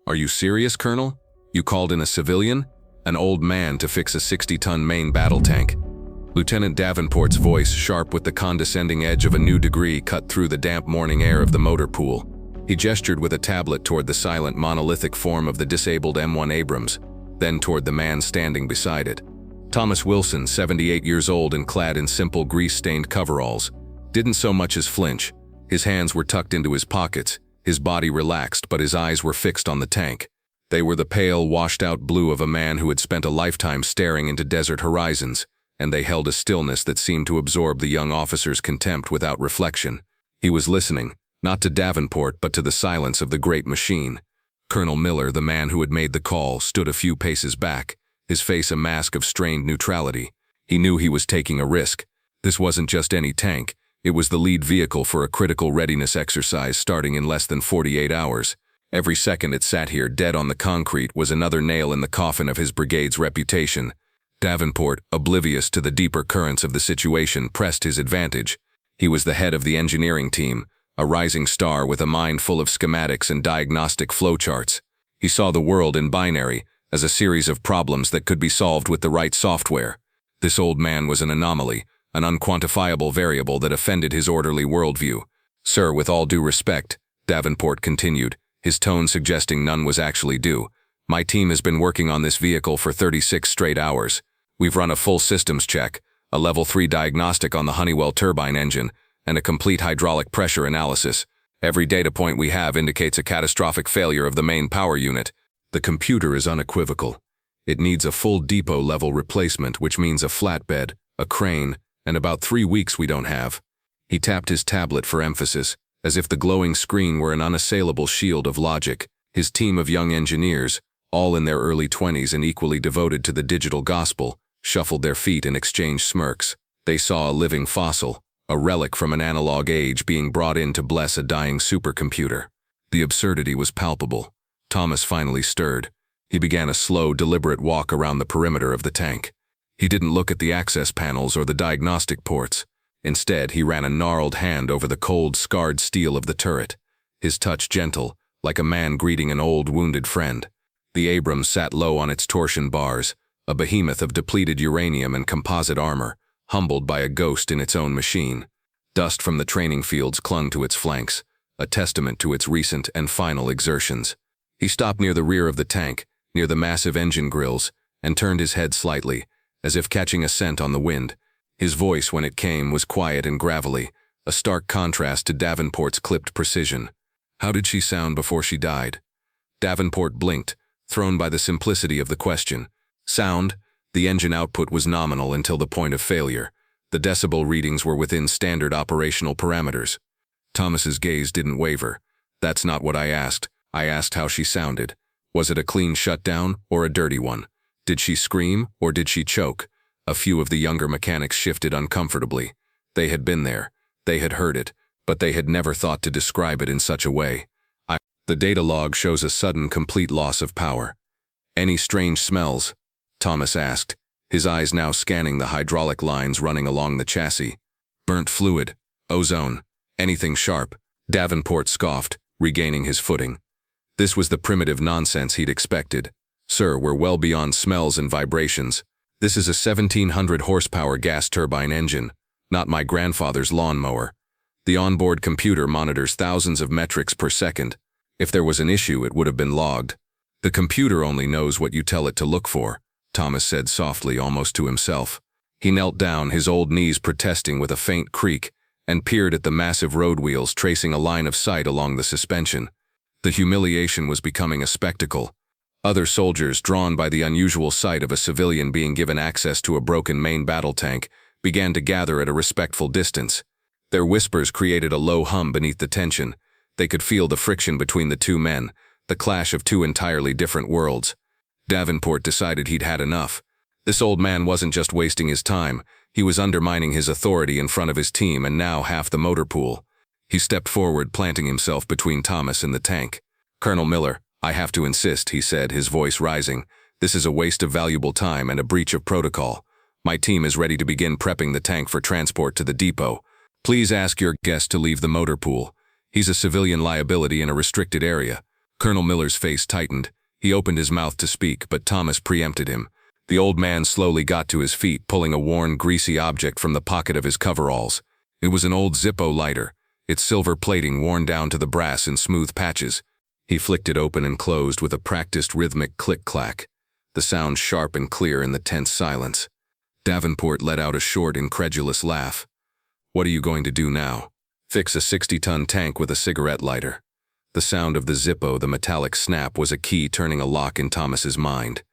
"Are you serious, Colonel? You called in a civilian? An old man to fix a 60-ton main battle tank?" Lieutenant Davenport's voice, sharp with the condescending edge of a new degree, cut through the damp morning air of the motor pool. He gestured with a tablet toward the silent, monolithic form of the disabled M1 Abrams, then toward the man standing beside it. Thomas Wilson, 78 years old and clad in simple grease-stained coveralls, didn't so much as flinch. His hands were tucked into his pockets, his body relaxed, but his eyes were fixed on the tank. They were the pale, washed-out blue of a man who had spent a lifetime staring into desert horizons, and they held a stillness that seemed to absorb the young officer's contempt without reflection. He was listening, not to Davenport, but to the silence of the great machine. Colonel Miller, the man who had made the call, stood a few paces back, his face a mask of strained neutrality. He knew he was taking a risk. This wasn't just any tank. It was the lead vehicle for a critical readiness exercise starting in less than 48 hours. Every second it sat here dead on the concrete was another nail in the coffin of his brigade's reputation. Davenport, oblivious to the deeper currents of the situation, pressed his advantage. He was the head of the engineering team, a rising star with a mind full of schematics and diagnostic flowcharts. He saw the world in binary, as a series of problems that could be solved with the right software. This old man was an anomaly, an unquantifiable variable that offended his orderly worldview. "Sir, with all due respect," Davenport continued, his tone suggesting none was actually due, "my team has been working on this vehicle for 36 straight hours. We've run a full systems check, a level 3 diagnostic on the Honeywell turbine engine, and a complete hydraulic pressure analysis. Every data point we have indicates a catastrophic failure of the main power unit. The computer is unequivocal. It needs a full depot-level replacement, which means a flatbed, a crane, and about 3 weeks we don't have." He tapped his tablet for emphasis, as if the glowing screen were an unassailable shield of logic. His team of young engineers, all in their early 20s and equally devoted to the digital gospel, shuffled their feet and exchanged smirks. They saw a living fossil, a relic from an analog age being brought in to bless a dying supercomputer. The absurdity was palpable. Thomas finally stirred. He began a slow, deliberate walk around the perimeter of the tank. He didn't look at the access panels or the diagnostic ports. Instead, he ran a gnarled hand over the cold, scarred steel of the turret, his touch gentle, like a man greeting an old, wounded friend. The Abrams sat low on its torsion bars, a behemoth of depleted uranium and composite armor, humbled by a ghost in its own machine. Dust from the training fields clung to its flanks, a testament to its recent and final exertions. He stopped near the rear of the tank, near the massive engine grills, and turned his head slightly, as if catching a scent on the wind. His voice, when it came, was quiet and gravelly, a stark contrast to Davenport's clipped precision. "How did she sound before she died?" Davenport blinked, thrown by the simplicity of the question. Sound? The engine output was nominal until the point of failure. The decibel readings were within standard operational parameters. Thomas's gaze didn't waver. "That's not what I asked. I asked how she sounded. Was it a clean shutdown or a dirty one? Did she scream or did she choke?" A few of the younger mechanics shifted uncomfortably. They had been there. They had heard it, but they had never thought to describe it in such a way. The data log shows a sudden, complete loss of power. "Any strange smells?" Thomas asked, his eyes now scanning the hydraulic lines running along the chassis. "Burnt fluid, ozone, anything sharp?" Davenport scoffed, regaining his footing. This was the primitive nonsense he'd expected. "Sir, we're well beyond smells and vibrations. This is a 1,700 horsepower gas turbine engine, not my grandfather's lawnmower. The onboard computer monitors thousands of metrics per second. If there was an issue, it would have been logged. The computer only knows what you tell it to look for," Thomas said softly, almost to himself. He knelt down, his old knees protesting with a faint creak, and peered at the massive road wheels tracing a line of sight along the suspension. The humiliation was becoming a spectacle. Other soldiers, drawn by the unusual sight of a civilian being given access to a broken main battle tank, began to gather at a respectful distance. Their whispers created a low hum beneath the tension. They could feel the friction between the two men, the clash of two entirely different worlds. Davenport decided he'd had enough. This old man wasn't just wasting his time, he was undermining his authority in front of his team and now half the motor pool. He stepped forward, planting himself between Thomas and the tank. "Colonel Miller, I have to insist," he said, his voice rising. "This is a waste of valuable time and a breach of protocol. My team is ready to begin prepping the tank for transport to the depot. Please ask your guest to leave the motor pool. He's a civilian liability in a restricted area." Colonel Miller's face tightened. He opened his mouth to speak, but Thomas preempted him. The old man slowly got to his feet, pulling a worn, greasy object from the pocket of his coveralls. It was an old Zippo lighter, its silver plating worn down to the brass in smooth patches. He flicked it open and closed with a practiced rhythmic click-clack, the sound sharp and clear in the tense silence. Davenport let out a short, incredulous laugh. "What are you going to do now?" "Fix a 60-ton tank with a cigarette lighter." The sound of the Zippo, the metallic snap, was a key turning a lock in Thomas's mind.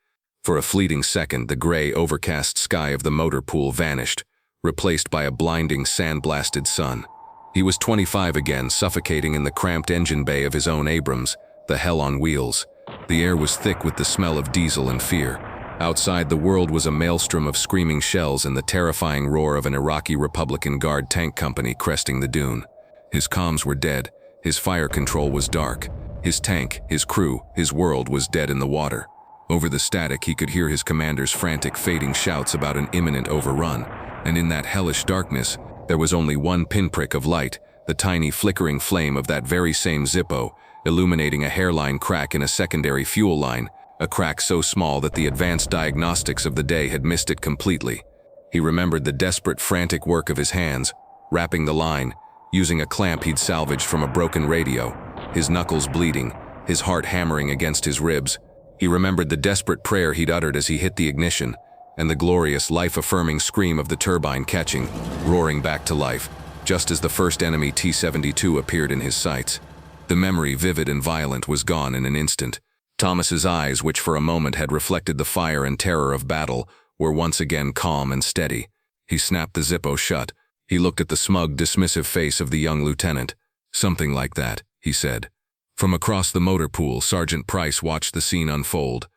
For a fleeting second, the gray, overcast sky of the motor pool vanished, replaced by a blinding, sand-blasted sun. He was 25 again, suffocating in the cramped engine bay of his own Abrams, the hell on wheels. The air was thick with the smell of diesel and fear. Outside, the world was a maelstrom of screaming shells and the terrifying roar of an Iraqi Republican Guard tank company cresting the dune. His comms were dead. His fire control was dark. His tank, his crew, his world was dead in the water. Over the static, he could hear his commander's frantic, fading shouts about an imminent overrun. And in that hellish darkness, there was only one pinprick of light, the tiny flickering flame of that very same Zippo, illuminating a hairline crack in a secondary fuel line, a crack so small that the advanced diagnostics of the day had missed it completely. He remembered the desperate, frantic work of his hands, wrapping the line, using a clamp he'd salvaged from a broken radio, his knuckles bleeding, his heart hammering against his ribs. He remembered the desperate prayer he'd uttered as he hit the ignition, and the glorious, life-affirming scream of the turbine catching, roaring back to life, just as the first enemy T-72 appeared in his sights. The memory, vivid and violent, was gone in an instant. Thomas's eyes, which for a moment had reflected the fire and terror of battle, were once again calm and steady. He snapped the Zippo shut. He looked at the smug, dismissive face of the young lieutenant. "Something like that," he said. From across the motor pool, Sergeant Price watched the scene unfold.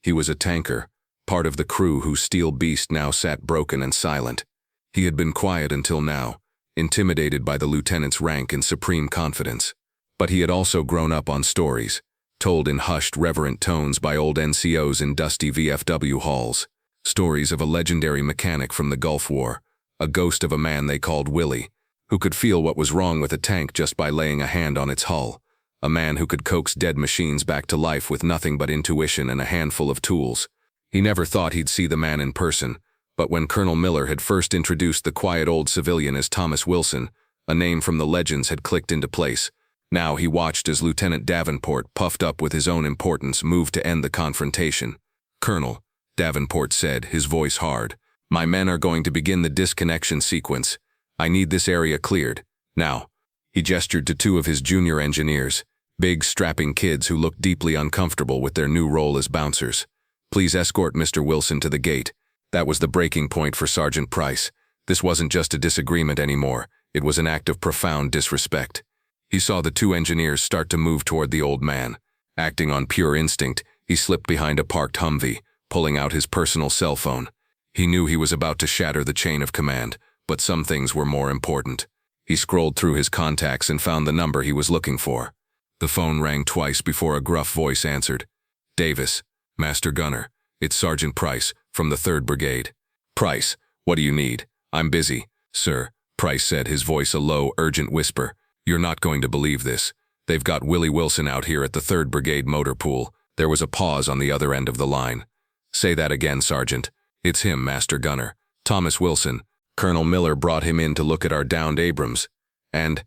He was a tanker, part of the crew whose steel beast now sat broken and silent. He had been quiet until now, intimidated by the lieutenant's rank and supreme confidence. But he had also grown up on stories, told in hushed, reverent tones by old NCOs in dusty VFW halls. Stories of a legendary mechanic from the Gulf War, a ghost of a man they called Willie, who could feel what was wrong with a tank just by laying a hand on its hull. A man who could coax dead machines back to life with nothing but intuition and a handful of tools. He never thought he'd see the man in person, but when Colonel Miller had first introduced the quiet old civilian as Thomas Wilson, a name from the legends had clicked into place. Now he watched as Lieutenant Davenport, puffed up with his own importance, moved to end the confrontation. "Colonel," Davenport said, his voice hard, "my men are going to begin the disconnection sequence. I need this area cleared. Now." He gestured to two of his junior engineers, big, strapping kids who looked deeply uncomfortable with their new role as bouncers. "Please escort Mr. Wilson to the gate." That was the breaking point for Sergeant Price. This wasn't just a disagreement anymore. It was an act of profound disrespect. He saw the two engineers start to move toward the old man. Acting on pure instinct, he slipped behind a parked Humvee, pulling out his personal cell phone. He knew he was about to shatter the chain of command, but some things were more important. He scrolled through his contacts and found the number he was looking for. The phone rang twice before a gruff voice answered. "Davis, Master Gunner, it's Sergeant Price, from the 3rd Brigade." "Price, what do you need?" "I'm busy, sir," Price said, his voice a low, urgent whisper. "You're not going to believe this. They've got Willie Wilson out here at the 3rd Brigade motor pool." There was a pause on the other end of the line. "Say that again, Sergeant." "It's him, Master Gunner. Thomas Wilson. Colonel Miller brought him in to look at our downed Abrams. And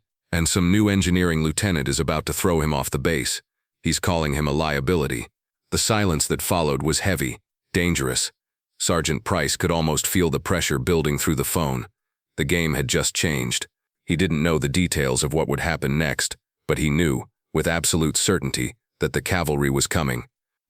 some new engineering lieutenant is about to throw him off the base. He's calling him a liability." The silence that followed was heavy, dangerous. Sergeant Price could almost feel the pressure building through the phone. The game had just changed. He didn't know the details of what would happen next, but he knew, with absolute certainty, that the cavalry was coming.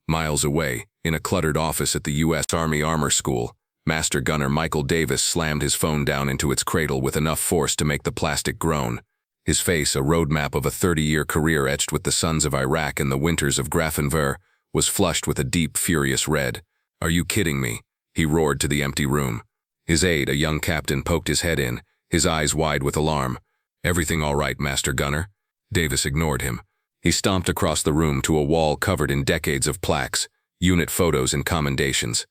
Miles away, in a cluttered office at the U.S. Army Armor School, Master Gunner Michael Davis slammed his phone down into its cradle with enough force to make the plastic groan. His face, a roadmap of a 30-year career etched with the suns of Iraq and the winters of Grafenwöhr, was flushed with a deep, furious red. "Are you kidding me?" he roared to the empty room. His aide, a young captain, poked his head in, his eyes wide with alarm. "Everything all right, Master Gunner?" Davis ignored him. He stomped across the room to a wall covered in decades of plaques, unit photos and commendations.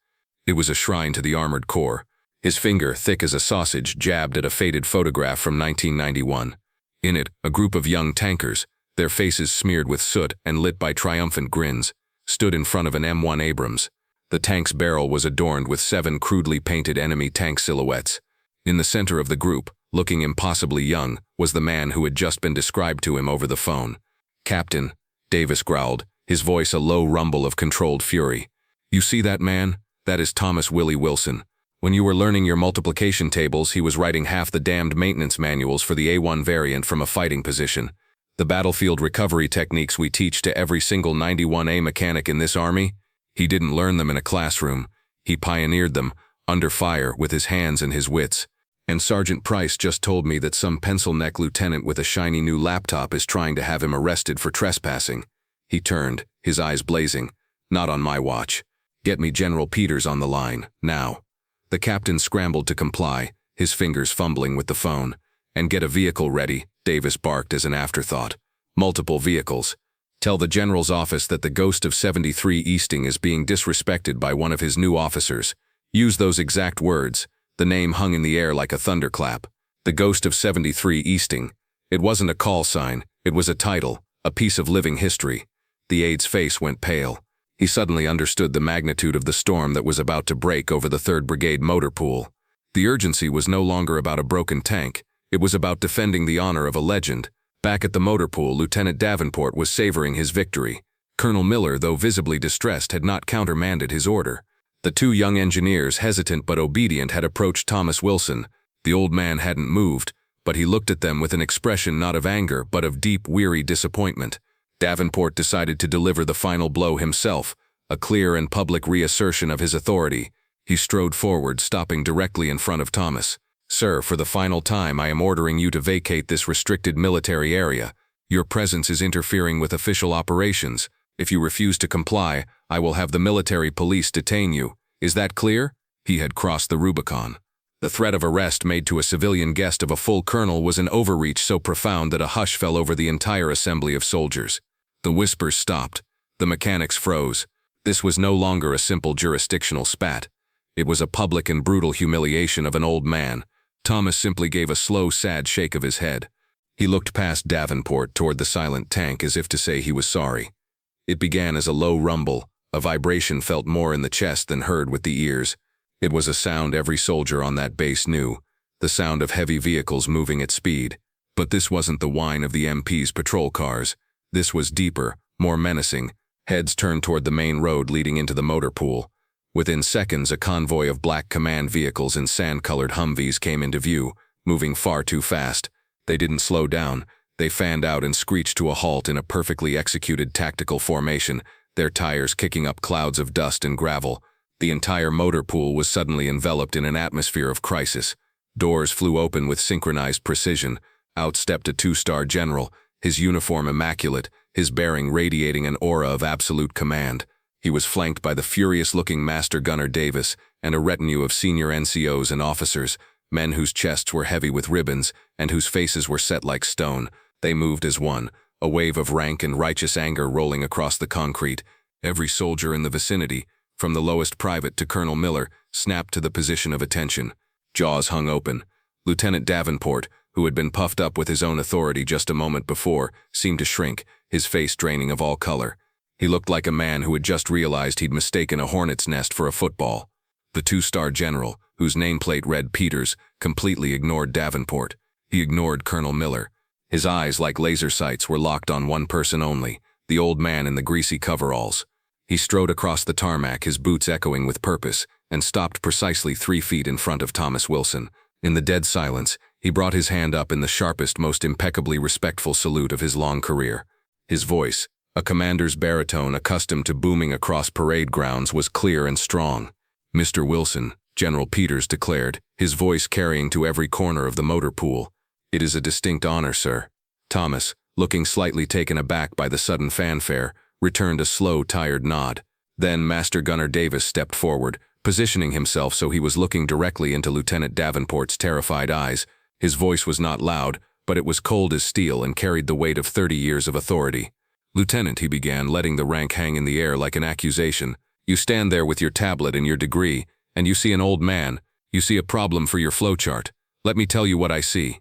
It was a shrine to the Armored Corps. His finger, thick as a sausage, jabbed at a faded photograph from 1991. In it, a group of young tankers, their faces smeared with soot and lit by triumphant grins, stood in front of an M1 Abrams. The tank's barrel was adorned with 7 crudely painted enemy tank silhouettes. In the center of the group, looking impossibly young, was the man who had just been described to him over the phone. "Captain," Davis growled, his voice a low rumble of controlled fury. "You see that man? That is Thomas Willie Wilson. When you were learning your multiplication tables, he was writing half the damned maintenance manuals for the A1 variant from a fighting position. The battlefield recovery techniques we teach to every single 91A mechanic in this army, he didn't learn them in a classroom. He pioneered them, under fire, with his hands and his wits. And Sergeant Price just told me that some pencil-neck lieutenant with a shiny new laptop is trying to have him arrested for trespassing." He turned, his eyes blazing. "Not on my watch. Get me General Peters on the line, now." The captain scrambled to comply, his fingers fumbling with the phone. "And get a vehicle ready," Davis barked as an afterthought. "Multiple vehicles. Tell the general's office that the ghost of 73 Easting is being disrespected by one of his new officers. Use those exact words." The name hung in the air like a thunderclap. The ghost of 73 Easting. It wasn't a call sign, it was a title, a piece of living history. The aide's face went pale. He suddenly understood the magnitude of the storm that was about to break over the 3rd Brigade motor pool. The urgency was no longer about a broken tank. It was about defending the honor of a legend. Back at the motor pool, Lieutenant Davenport was savoring his victory. Colonel Miller, though visibly distressed, had not countermanded his order. The 2 young engineers, hesitant but obedient, had approached Thomas Wilson. The old man hadn't moved, but he looked at them with an expression not of anger but of deep, weary disappointment. Davenport decided to deliver the final blow himself, a clear and public reassertion of his authority. He strode forward, stopping directly in front of Thomas. "Sir, for the final time I am ordering you to vacate this restricted military area. Your presence is interfering with official operations. If you refuse to comply, I will have the military police detain you. Is that clear?" He had crossed the Rubicon. The threat of arrest made to a civilian guest of a full colonel was an overreach so profound that a hush fell over the entire assembly of soldiers. The whispers stopped. The mechanics froze. This was no longer a simple jurisdictional spat. It was a public and brutal humiliation of an old man. Thomas simply gave a slow, sad shake of his head. He looked past Davenport toward the silent tank as if to say he was sorry. It began as a low rumble, a vibration felt more in the chest than heard with the ears. It was a sound every soldier on that base knew, the sound of heavy vehicles moving at speed. But this wasn't the whine of the MP's patrol cars. This was deeper, more menacing. Heads turned toward the main road leading into the motor pool. Within seconds, a convoy of black command vehicles in sand-colored Humvees came into view, moving far too fast. They didn't slow down. They fanned out and screeched to a halt in a perfectly executed tactical formation, their tires kicking up clouds of dust and gravel. The entire motor pool was suddenly enveloped in an atmosphere of crisis. Doors flew open with synchronized precision. Out stepped a 2-star general, his uniform immaculate, his bearing radiating an aura of absolute command. He was flanked by the furious-looking Master Gunner Davis and a retinue of senior NCOs and officers, men whose chests were heavy with ribbons and whose faces were set like stone. They moved as one, a wave of rank and righteous anger rolling across the concrete. Every soldier in the vicinity, from the lowest private to Colonel Miller, snapped to the position of attention. Jaws hung open. Lieutenant Davenport, who had been puffed up with his own authority just a moment before, seemed to shrink, his face draining of all color. He looked like a man who had just realized he'd mistaken a hornet's nest for a football. The 2-star general, whose nameplate read Peters, completely ignored Davenport. He ignored Colonel Miller. His eyes, like laser sights, were locked on one person only, the old man in the greasy coveralls. He strode across the tarmac, his boots echoing with purpose, and stopped precisely 3 feet in front of Thomas Wilson. In the dead silence, he brought his hand up in the sharpest, most impeccably respectful salute of his long career. His voice, a commander's baritone accustomed to booming across parade grounds, was clear and strong. "Mr. Wilson," General Peters declared, his voice carrying to every corner of the motor pool. "It is a distinct honor, sir." Thomas, looking slightly taken aback by the sudden fanfare, returned a slow, tired nod. Then Master Gunner Davis stepped forward, positioning himself so he was looking directly into Lieutenant Davenport's terrified eyes. His voice was not loud, but it was cold as steel and carried the weight of 30 years of authority. "Lieutenant," he began, letting the rank hang in the air like an accusation, "you stand there with your tablet and your degree, and you see an old man. You see a problem for your flowchart. Let me tell you what I see."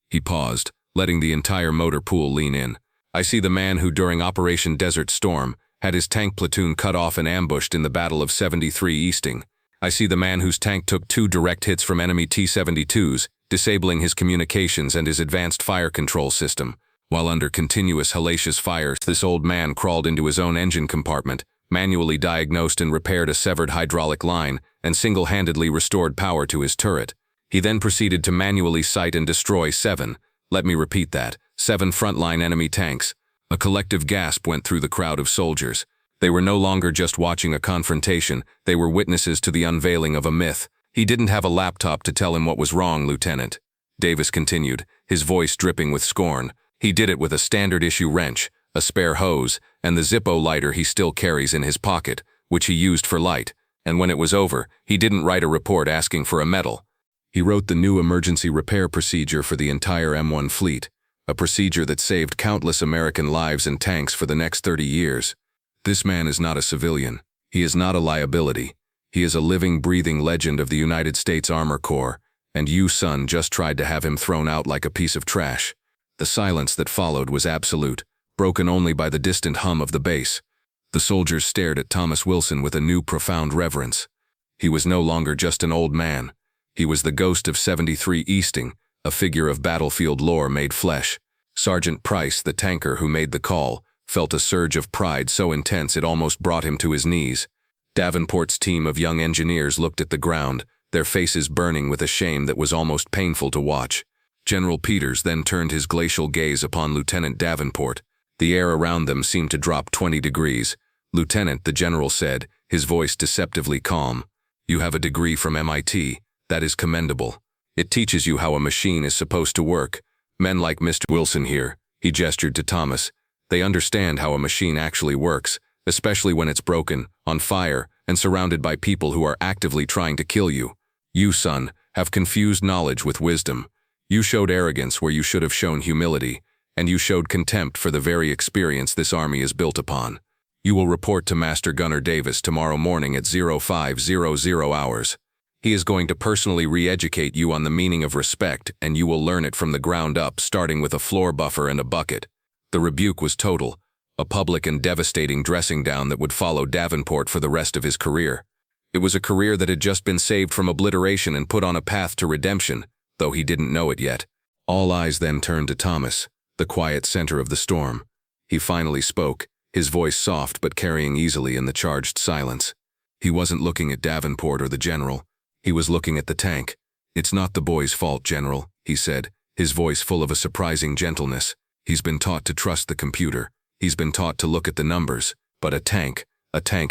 He paused, letting the entire motor pool lean in. I see the man who, during Operation Desert Storm, had his tank platoon cut off and ambushed in the Battle of 73 Easting. I see the man whose tank took 2 direct hits from enemy T-72s, disabling his communications and his advanced fire control system. While under continuous hellacious fire, this old man crawled into his own engine compartment, manually diagnosed and repaired a severed hydraulic line, and single-handedly restored power to his turret. He then proceeded to manually sight and destroy 7, let me repeat that, 7 frontline enemy tanks. A collective gasp went through the crowd of soldiers. They were no longer just watching a confrontation, they were witnesses to the unveiling of a myth. He didn't have a laptop to tell him what was wrong, Lieutenant. Davis continued, his voice dripping with scorn. He did it with a standard-issue wrench, a spare hose, and the Zippo lighter he still carries in his pocket, which he used for light. And when it was over, he didn't write a report asking for a medal. He wrote the new emergency repair procedure for the entire M1 fleet, a procedure that saved countless American lives and tanks for the next 30 years. This man is not a civilian. He is not a liability. He is a living, breathing legend of the United States Armor Corps, and you, son, just tried to have him thrown out like a piece of trash. The silence that followed was absolute, broken only by the distant hum of the bass. The soldiers stared at Thomas Wilson with a new profound reverence. He was no longer just an old man. He was the ghost of 73 Easting, a figure of battlefield lore made flesh. Sergeant Price, the tanker who made the call, felt a surge of pride so intense it almost brought him to his knees. Davenport's team of young engineers looked at the ground, their faces burning with a shame that was almost painful to watch. General Peters then turned his glacial gaze upon Lieutenant Davenport. The air around them seemed to drop 20 degrees. Lieutenant, the general said, his voice deceptively calm. You have a degree from MIT. That is commendable. It teaches you how a machine is supposed to work. Men like Mr. Wilson here, he gestured to Thomas, they understand how a machine actually works, especially when it's broken, on fire, and surrounded by people who are actively trying to kill you. You, son, have confused knowledge with wisdom. You showed arrogance where you should have shown humility, and you showed contempt for the very experience this army is built upon. You will report to Master Gunner Davis tomorrow morning at 0500 hours. He is going to personally re-educate you on the meaning of respect, and you will learn it from the ground up, starting with a floor buffer and a bucket. The rebuke was total, a public and devastating dressing down that would follow Davenport for the rest of his career. It was a career that had just been saved from obliteration and put on a path to redemption, though he didn't know it yet. All eyes then turned to Thomas, the quiet center of the storm. He finally spoke, his voice soft but carrying easily in the charged silence. He wasn't looking at Davenport or the general. He was looking at the tank. It's not the boy's fault, General, he said, his voice full of a surprising gentleness. He's been taught to trust the computer. He's been taught to look at the numbers. But a tank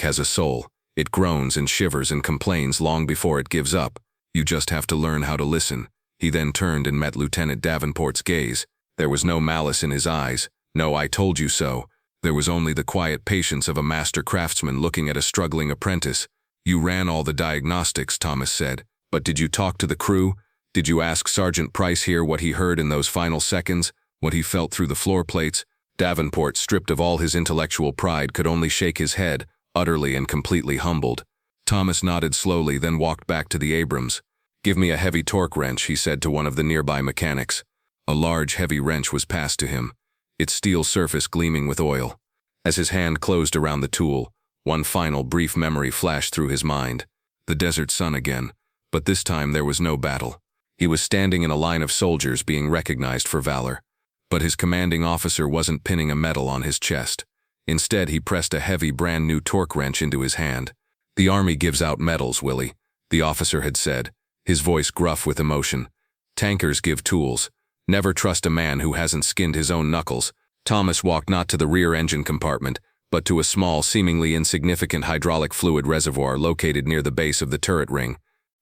has a soul. It groans and shivers and complains long before it gives up. You just have to learn how to listen. He then turned and met Lieutenant Davenport's gaze. There was no malice in his eyes. No, I told you so. There was only the quiet patience of a master craftsman looking at a struggling apprentice. You ran all the diagnostics, Thomas said. But did you talk to the crew? Did you ask Sergeant Price here what he heard in those final seconds? What he felt through the floor plates? Davenport, stripped of all his intellectual pride, could only shake his head, utterly and completely humbled. Thomas nodded slowly, then walked back to the Abrams. Give me a heavy torque wrench, he said to one of the nearby mechanics. A large, heavy wrench was passed to him, its steel surface gleaming with oil. As his hand closed around the tool, one final brief memory flashed through his mind. The desert sun again, but this time there was no battle. He was standing in a line of soldiers being recognized for valor. But his commanding officer wasn't pinning a medal on his chest. Instead, he pressed a heavy, brand-new torque wrench into his hand. The Army gives out medals, Willie, the officer had said, his voice gruff with emotion. Tankers give tools. Never trust a man who hasn't skinned his own knuckles. Thomas walked not to the rear engine compartment, but to a small, seemingly insignificant hydraulic fluid reservoir located near the base of the turret ring.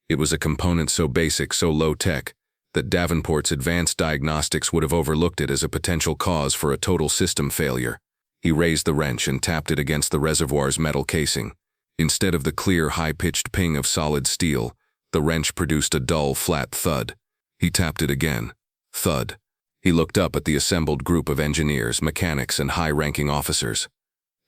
It was a component so basic, so low-tech, that Davenport's advanced diagnostics would have overlooked it as a potential cause for a total system failure. He raised the wrench and tapped it against the reservoir's metal casing. Instead of the clear, high-pitched ping of solid steel, the wrench produced a dull, flat thud. He tapped it again. Thud. He looked up at the assembled group of engineers, mechanics, and high-ranking officers.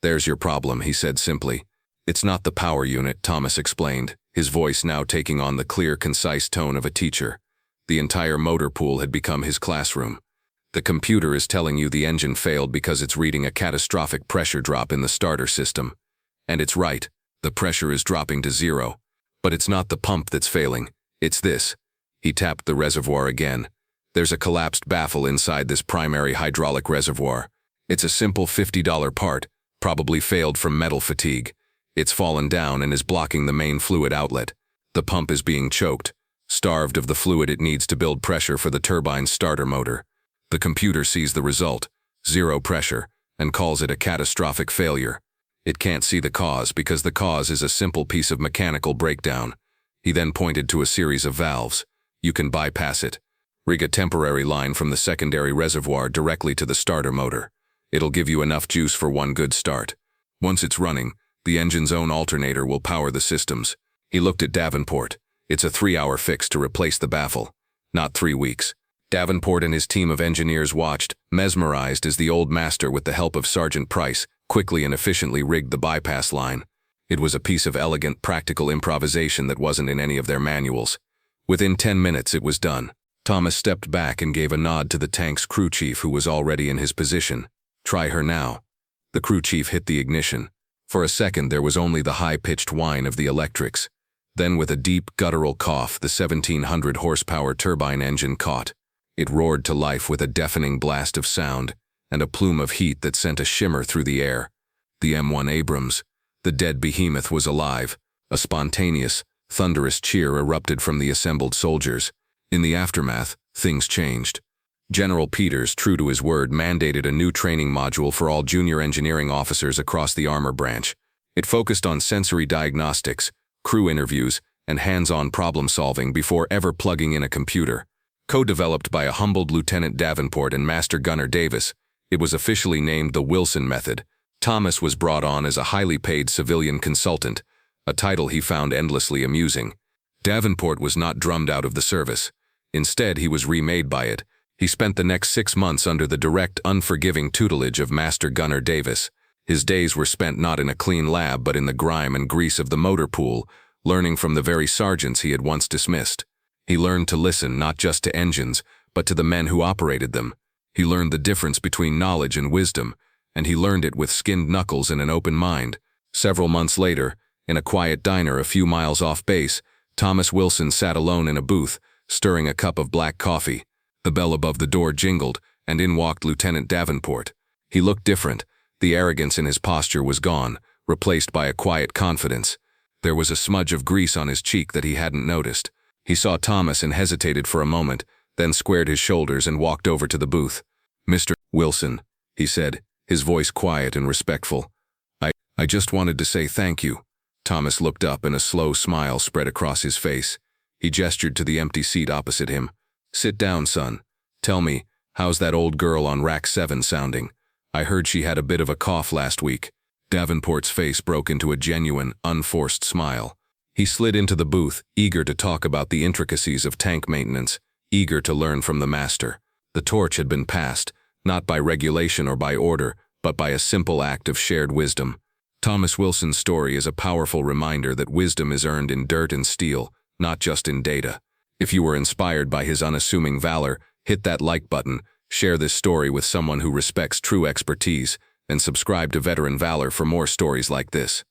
There's your problem, he said simply. It's not the power unit, Thomas explained, his voice now taking on the clear, concise tone of a teacher. The entire motor pool had become his classroom. The computer is telling you the engine failed because it's reading a catastrophic pressure drop in the starter system. And it's right, the pressure is dropping to 0. But it's not the pump that's failing, it's this. He tapped the reservoir again. There's a collapsed baffle inside this primary hydraulic reservoir. It's a simple $50 part, probably failed from metal fatigue. It's fallen down and is blocking the main fluid outlet. The pump is being choked, starved of the fluid it needs to build pressure for the turbine's starter motor. The computer sees the result, 0 pressure, and calls it a catastrophic failure. It can't see the cause because the cause is a simple piece of mechanical breakdown. He then pointed to a series of valves. You can bypass it. Rig a temporary line from the secondary reservoir directly to the starter motor. It'll give you enough juice for one good start. Once it's running, the engine's own alternator will power the systems. He looked at Davenport. It's a 3-hour fix to replace the baffle, not 3 weeks. Davenport and his team of engineers watched, mesmerized as the old master, with the help of Sergeant Price, quickly and efficiently rigged the bypass line. It was a piece of elegant, practical improvisation that wasn't in any of their manuals. Within 10 minutes it was done. Thomas stepped back and gave a nod to the tank's crew chief, who was already in his position. Try her now. The crew chief hit the ignition. For a second there was only the high-pitched whine of the electrics. Then with a deep, guttural cough, the 1,700 horsepower turbine engine caught. It roared to life with a deafening blast of sound and a plume of heat that sent a shimmer through the air. The M1 Abrams, the dead behemoth, was alive. A spontaneous, thunderous cheer erupted from the assembled soldiers. In the aftermath, things changed. General Peters, true to his word, mandated a new training module for all junior engineering officers across the armor branch. It focused on sensory diagnostics, crew interviews, and hands-on problem-solving before ever plugging in a computer. Co-developed by a humbled Lieutenant Davenport and Master Gunner Davis, it was officially named the Wilson Method. Thomas was brought on as a highly paid civilian consultant, a title he found endlessly amusing. Davenport was not drummed out of the service. Instead, he was remade by it. He spent the next 6 months under the direct, unforgiving tutelage of Master Gunner Davis. His days were spent not in a clean lab but in the grime and grease of the motor pool, learning from the very sergeants he had once dismissed. He learned to listen not just to engines, but to the men who operated them. He learned the difference between knowledge and wisdom, and he learned it with skinned knuckles and an open mind. Several months later, in a quiet diner a few miles off base, Thomas Wilson sat alone in a booth, stirring a cup of black coffee. The bell above the door jingled, and in walked Lieutenant Davenport. He looked different. The arrogance in his posture was gone, replaced by a quiet confidence. There was a smudge of grease on his cheek that he hadn't noticed. He saw Thomas and hesitated for a moment, then squared his shoulders and walked over to the booth. "Mr. Wilson," he said, his voice quiet and respectful. I just wanted to say thank you." Thomas looked up and a slow smile spread across his face. He gestured to the empty seat opposite him. "Sit down, son. Tell me, how's that old girl on rack 7 sounding? I heard she had a bit of a cough last week." Davenport's face broke into a genuine, unforced smile. He slid into the booth, eager to talk about the intricacies of tank maintenance, eager to learn from the master. The torch had been passed, not by regulation or by order, but by a simple act of shared wisdom. Thomas Wilson's story is a powerful reminder that wisdom is earned in dirt and steel, not just in data. If you were inspired by his unassuming valor, hit that like button, share this story with someone who respects true expertise, and subscribe to Veteran Valor for more stories like this.